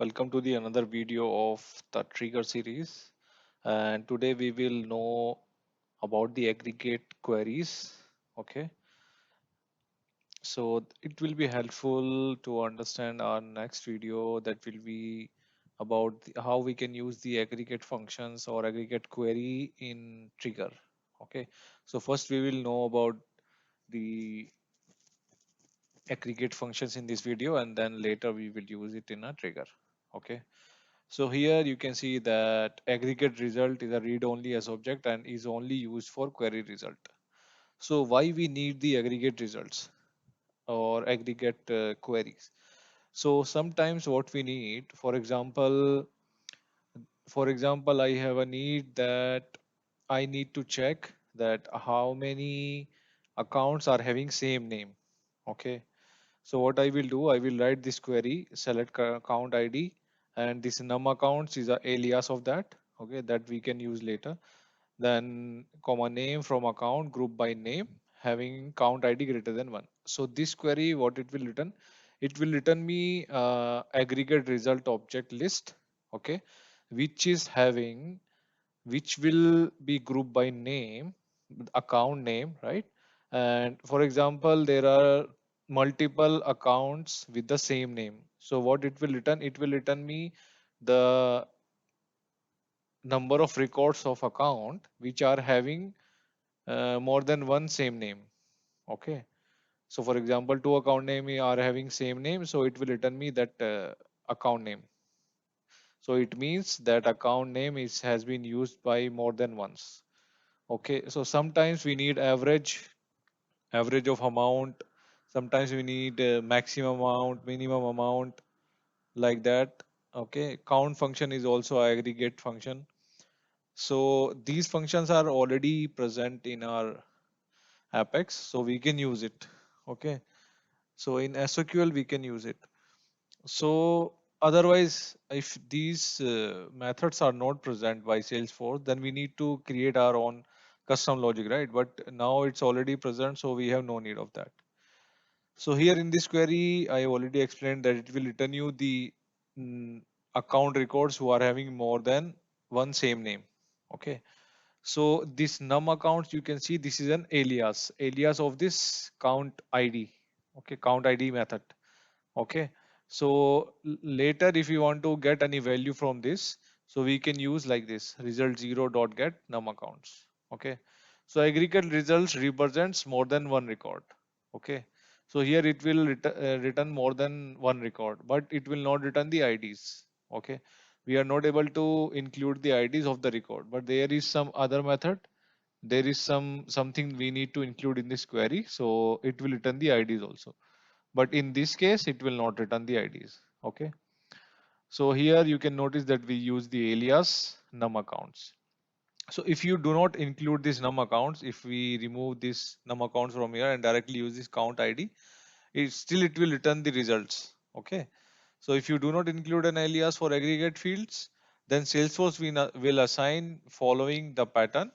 Welcome to the another video of the trigger series. And today we will know about the aggregate queries. Okay, so it will be helpful to understand our next video that will be about how we can use the aggregate functions or aggregate query in trigger. Okay, so first we will know about the aggregate functions in this video, and then later we will use it in a trigger. Okay. So here you can see that aggregate result is a read-only as object and is only used for query result. So why we need the aggregate results or aggregate queries? So sometimes what we need, for example, I have a need that I need to check that how many accounts are having same name. Okay. So what I will do, I will write this query, select account ID, and this num accounts is a alias of that. Okay, that we can use later. Then comma name from account group by name having count ID greater than one. So this query, what it will return? It will return me aggregate result object list. Okay, which is having which will be grouped by name, account name, right? And for example, there are multiple accounts with the same name. So what it will return? It will return me the number of records of account which are having more than one same name. Okay. So for example, two account name are having same name. So it will return me that account name. So it means that account name is has been used by more than once. Okay, so sometimes we need average of amount. Sometimes we need maximum amount, minimum amount, like that. Okay, count function is also aggregate function. So these functions are already present in our Apex, so we can use it. Okay, so in SQL we can use it. So otherwise, if these methods are not present by Salesforce, then we need to create our own custom logic, right? But now it's already present, so we have no need of that. So here in this query, I already explained that it will return you the mm, account records who are having more than one same name. Okay. So this num accounts, you can see this is an alias of this count ID. Okay, count ID method. Okay, so later if you want to get any value from this, so we can use like this result 0 dot get num accounts. Okay, so aggregate results represents more than one record. Okay, so here it will return more than one record, but it will not return the IDs. Okay, we are not able to include the IDs of the record, but there is some other method. There is something we need to include in this query, so it will return the IDs also, but in this case it will not return the IDs. Okay, so here you can notice that we use the alias num accounts. So if you do not include this num accounts, if we remove this num accounts from here and directly use this count ID, it will return the results. Okay, so if you do not include an alias for aggregate fields, then Salesforce will assign following the pattern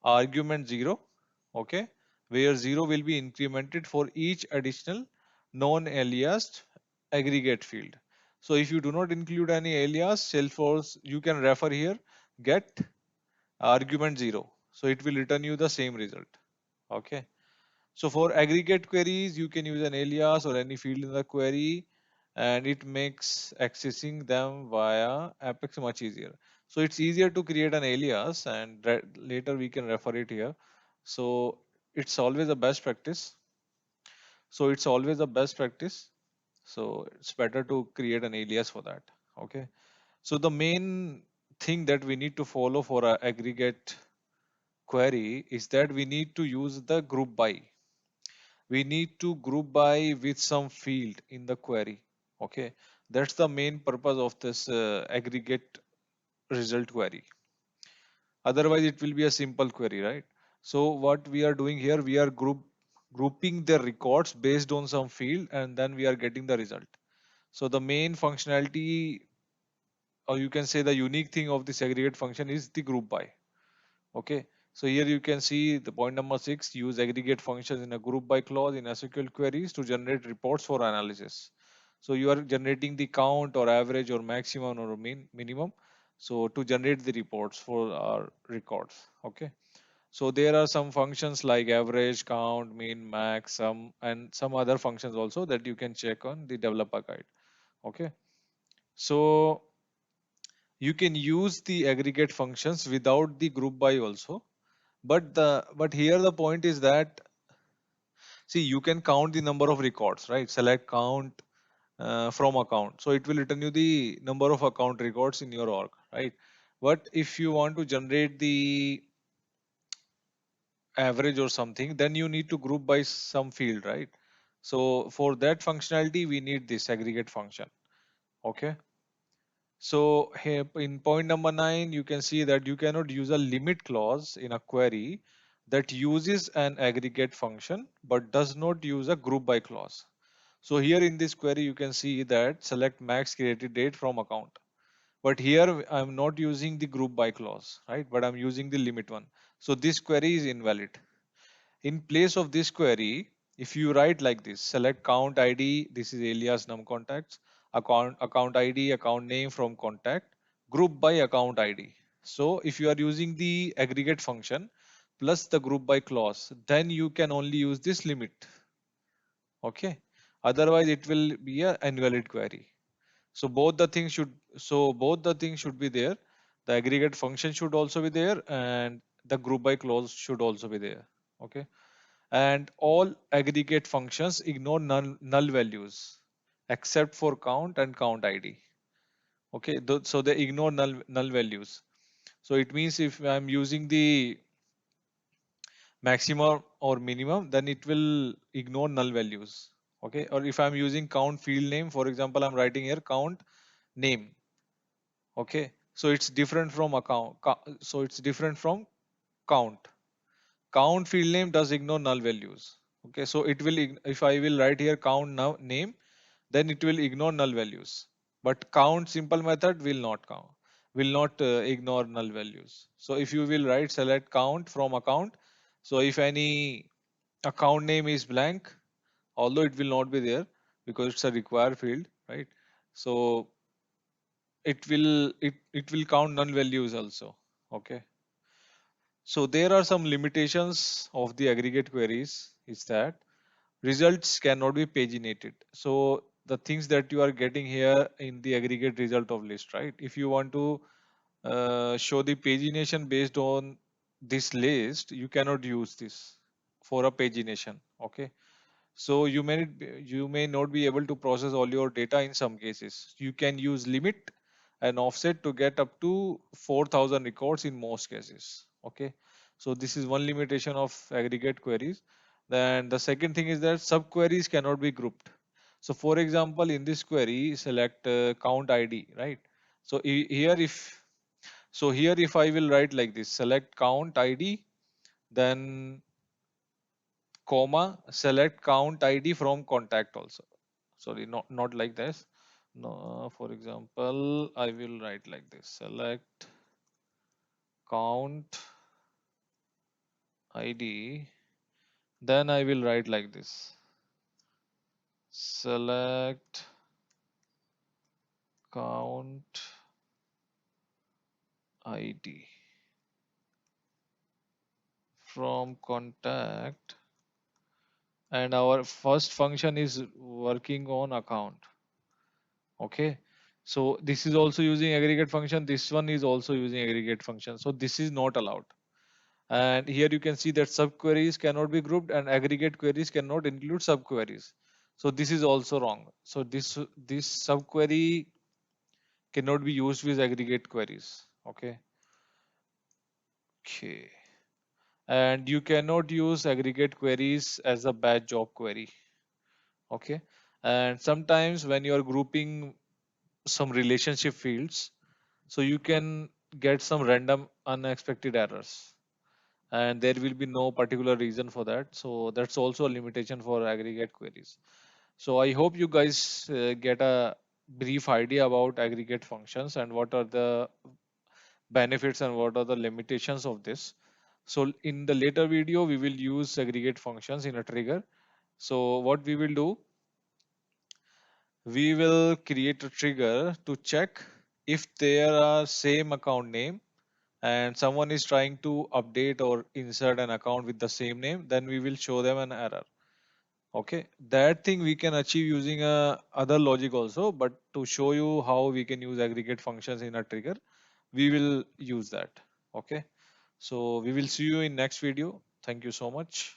argument 0. Okay, where 0 will be incremented for each additional non-aliased aggregate field. So if you do not include any alias, Salesforce, you can refer here get argument 0, so it will return you the same result. Okay, so for aggregate queries you can use an alias or any field in the query, and it makes accessing them via Apex much easier. So it's easier to create an alias, and later we can refer it here. So it's always a best practice. So it's always a best practice. So it's better to create an alias for that. Okay. So the main thing that we need to follow for a aggregate query is that we need to use the group by. We need to group by with some field in the query. Okay. That's the main purpose of this aggregate result query. Otherwise it will be a simple query, right? So what we are doing here, we are grouping the records based on some field, and then we are getting the result. So the main functionality, or you can say the unique thing of this aggregate function, is the group by. Okay, so here you can see the point number 6, use aggregate functions in a group by clause in SQL queries to generate reports for analysis. So you are generating the count or average or maximum or minimum. So to generate the reports for our records. Okay. So there are some functions like average, count, mean, max, sum, and some other functions also that you can check on the developer guide. Okay. So you can use the aggregate functions without the group by also. But here the point is that, see, you can count the number of records, right? Select count from account. So it will return you the number of account records in your org, right? But if you want to generate the average or something, then you need to group by some field, right? So for that functionality, we need this aggregate function. Okay. So here in point number 9, you can see that you cannot use a limit clause in a query that uses an aggregate function but does not use a group by clause. So here in this query, you can see that select max created date from account. But here I'm not using the group by clause, right? But I'm using the limit one. So this query is invalid. In place of this query, if you write like this, select count ID, this is alias num contacts, account ID, account name from contact, group by account ID. So if you are using the aggregate function plus the group by clause, then you can only use this limit. Okay. Otherwise, it will be a invalid query. So both the things should be there. The aggregate function should also be there, and the group by clause should also be there. Okay. And all aggregate functions ignore null values except for count and count ID. Okay, so they ignore null values. So it means if I'm using the maximum or minimum, then it will ignore null values. Okay, or if I'm using count field name, for example, I'm writing here count name. Okay, so it's different from so it's different from count. Count field name does ignore null values. Okay, so it will if I will write here count now name, then it will ignore null values. But count simple method will not ignore null values. So if you will write select count from account, so if any account name is blank, although it will not be there because it's a required field, right? So it will count null values also. Okay. So there are some limitations of the aggregate queries is that results cannot be paginated. So the things that you are getting here in the aggregate result of list, right? If you want to show the pagination based on this list, you cannot use this for a pagination. Okay. So you may not be able to process all your data in some cases. You can use limit and offset to get up to 4,000 records in most cases. Okay. So this is one limitation of aggregate queries. Then the second thing is that subqueries cannot be grouped. So for example, in this query, select count ID, right? So here if I will write like this, select count ID, then comma select count id from contact also. Sorry, not like this. No, for example, I will write like this, select count id, then I will write like this, select count id from contact, and our first function is working on account. Okay, so this is also using aggregate function, this one is also using aggregate function, so this is not allowed. And here you can see that subqueries cannot be grouped and aggregate queries cannot include subqueries. So this is also wrong. So this subquery cannot be used with aggregate queries. Okay. Okay. And you cannot use aggregate queries as a batch job query. Okay. And sometimes when you are grouping some relationship fields, so you can get some random unexpected errors, and there will be no particular reason for that. So that's also a limitation for aggregate queries. So I hope you guys get a brief idea about aggregate functions and what are the benefits and what are the limitations of this. So in the later video, we will use aggregate functions in a trigger. So what we will do, we will create a trigger to check if there are same account name and someone is trying to update or insert an account with the same name, then we will show them an error. Okay, that thing we can achieve using other logic also, but to show you how we can use aggregate functions in a trigger, we will use that. Okay, so we will see you in next video. Thank you so much.